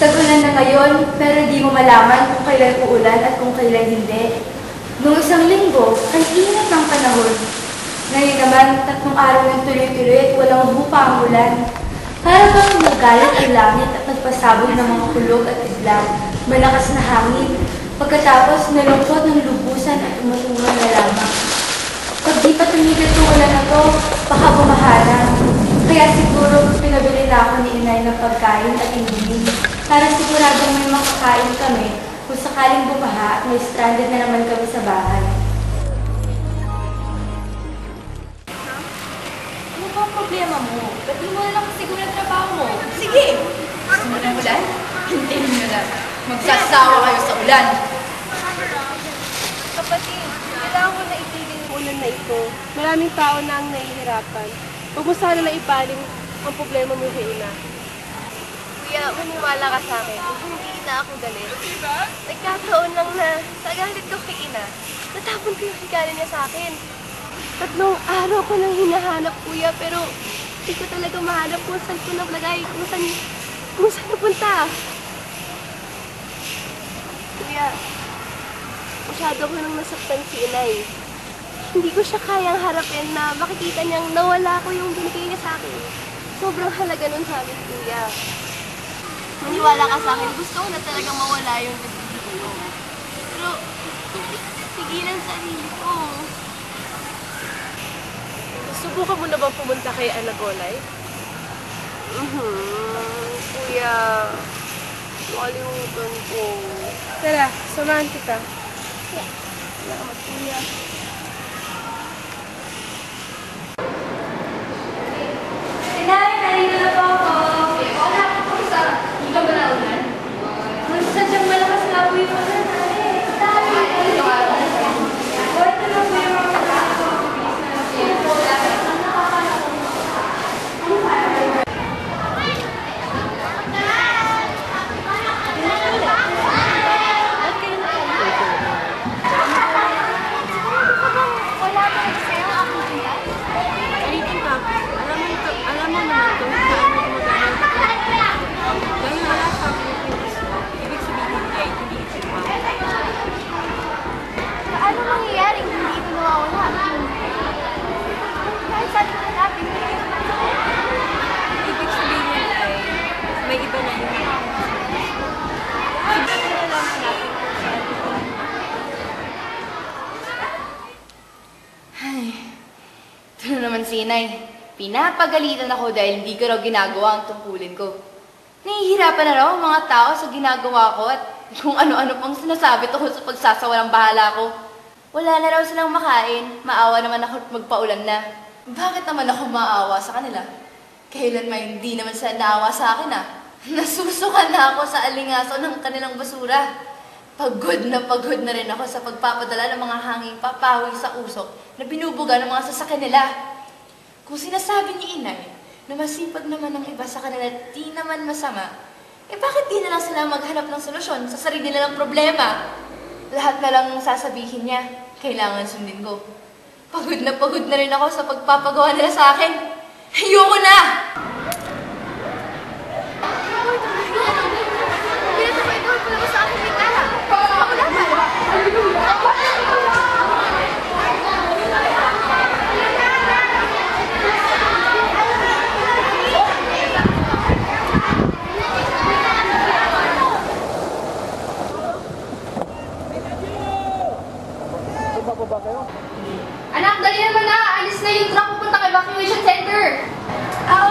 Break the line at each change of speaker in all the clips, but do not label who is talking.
Tag-ulan na ngayon, pero di mo malaman kung kailan uulan at kung kailan hindi. Noong isang linggo, ang init ng panahon. Ngayon naman, 3 araw ng tuloy-tuloy at walang bupa ang ulan. Para bang nagalit ang langit at nagpasabog ng mga kulog at idlang, malakas na hangin. Pagkatapos, nalungkot ng lubusan at umutungan na lamang. Pag di pa tumigil itong ulan na to, baka bumahala. Kaya siguro pinabili na ako ni Inay ng pagkain at ininom para siguradong may makakain kami kung sakaling bumaha at may stranded na naman kami sa bahay.
Ano ba ang problema mo? Ba't di mo na lang siguro ang trabaho mo? Sige! Gusto mo ng ulan? Hintayin nyo lang. Magsasawa kayo sa ulan.
Kapatid, kailangan ko na itigil yung ulan na ito. Maraming tao na ang nahihirapan. Huwag mo sana na ibaling ang problema mo kay Ina. Kuya, maniwala ka sa akin. Hindi na ako galit. Nagkataon lang na sa galit ko kay Ina, natapon ko yung regalo niya sa akin. 3 araw ko nang hinahanap, kuya, pero hindi ko talaga mahanap kung saan ko naglagay, kung saan napunta. Kuya, masyado ko nang nasaktan si Inay. Hindi ko siya kayang harapin na makikita niyang nawala ko yung binigay niya sa akin. Sobrang halaga nun sa amin, kuya. Maniwala ka sa akin, gusto ko na talagang mawala yung nagbibigay ko. Pero, hindi ko pigilan sa sarili ko. Subukan mo na bang pumunta kay Anagolay? Kuya, nakalimutan ko. Tara, samahan kita. Salamat, kuya.
Inay, narito na po ako. Wala po po sa... Hindi ka ba na ulan? Sadyang malakas nga po yung ulan. Dami. Ito na po yung mga
Ano mangyayari kung hindi ito nawawala? Kahit saan ko hanapin, hindi ito nawawala.
Ibig sabihin ay may iba na yung siguro na lang hanapin kung saan ito.
Ay, ito na naman si Inay. Pinapagalitan ako dahil hindi ko raw ginagawa ang tungkulin ko. Nahihirapan na raw ang mga tao sa ginagawa ko at kung ano-ano pang sinasabi tungkol sa pagsasawalang bahala ko. Wala na raw silang makain, maawa naman ako at magpaulan na. Bakit naman ako maawa sa kanila? Kailanman hindi naman sila naawa sa akin Nasusukan na ako sa alingaso ng kanilang basura. Pagod na rin ako sa pagpapadala ng mga hanging papawi sa usok na binubuga ng mga sasakyan nila. Kung sinasabi ni Inay na masipag naman ang iba sa kanila at di naman masama, bakit di na lang sila maghanap ng solusyon sa sarili nilang problema? Lahat na lang sasabihin niya, kailangan sundin ko. Pagod na rin ako sa pagpapagawa nila sa akin. Ayoko na!
Pinatapay-tawag ko lang sa akin may tala. Ako laban.
Anak, dali naman na! Alis na yung truck pupuntang evacuation center!
Oo,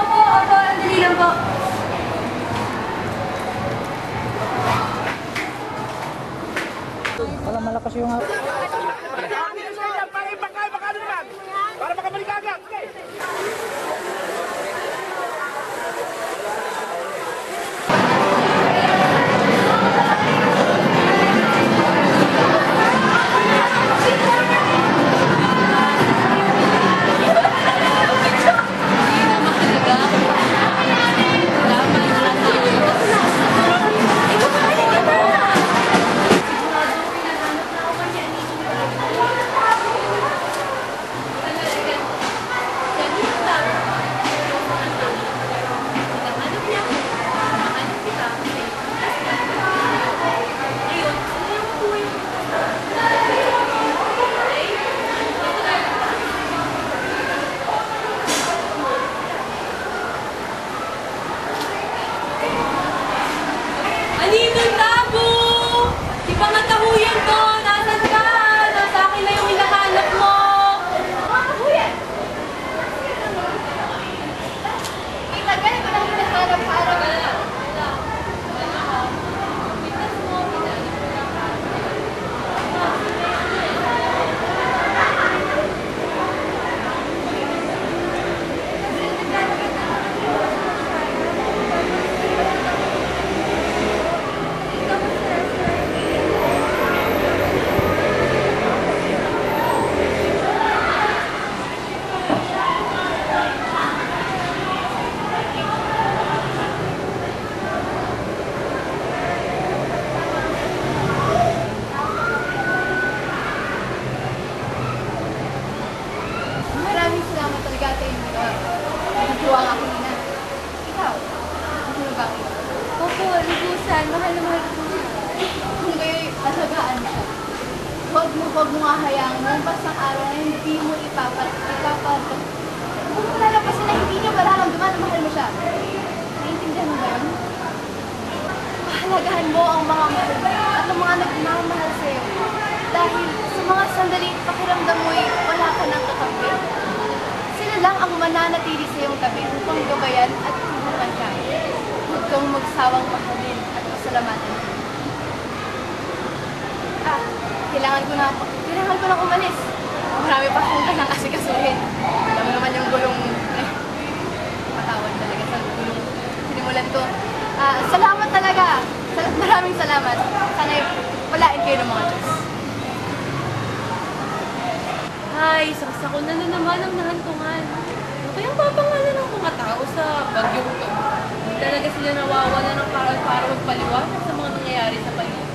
nga kanina. Ikaw, ano ba?
Opo, lubusan. Mahal na mahal ko siya.
Kung kayo'y alagaan siya, huwag mo nga hayaang lumpas ang araw na hindi mo Huwag mo lalapasin na hindi niya mararamdaman na mahal mo siya. Naiintindihan mo ba yun? Pahalagahan mo ang mga mahal mo at ang mga nagmamahal sa'yo. Dahil sa mga sandaling pakiramdam mo'y wala ka ng kakampi. Sila lang ang mananatili sa iyong tabi upang gabayan at tulungan ka. Huwag kang magsawang mahalin at pasalamatan. Kailangan ko na umalis. Marami pa akong kanang asikasuhin. Alam mo naman yung gulong, patawad talaga sa gulong sinimulan ko. Salamat talaga. Maraming salamat. Sana'y palain kayo ng mga Diyos.
Ay, saksak ko na naman ang nahantungan. Ano kayang papangalan ng mga tao sa bagyong to? Hindi talaga sila nawawala ng para magpaliwanag sa mga nangyayari sa paligid.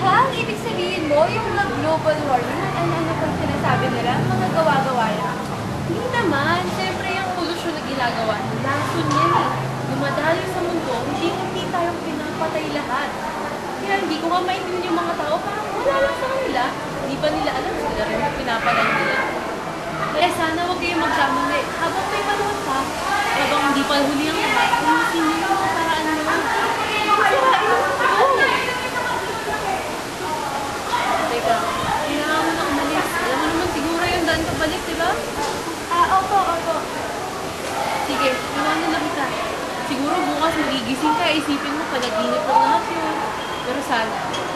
Ha? Ang ibig sabihin mo, yung mga global warming, ano pang sinasabi nila? Mga gawa-gawa yan.
Hindi naman. Siyempre yung polusyon na ginagawa. Lason yan eh. Dumadaloy sa mundo, hindi tayong pinapatay lahat. Kaya hindi ko nga maintindihan yung mga tao, parang wala lang sa kanila. Hindi pa nila alam sila rin yung pinapatay nila. Kaya sana huwag kayong magkamali. Habang may panahon pa, habang hindi pa huli ang lahat, kumusin nyo yung mga paraan naman. Teka, kailangan mo na umalis. Alam mo naman siguro yung daan pabalik, di ba?
Opo.
Sige, iwanan na kita. Siguro bukas magigising ka, isipin mo panaginip lang lahat yun. Pero sana,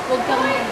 huwag kang yan.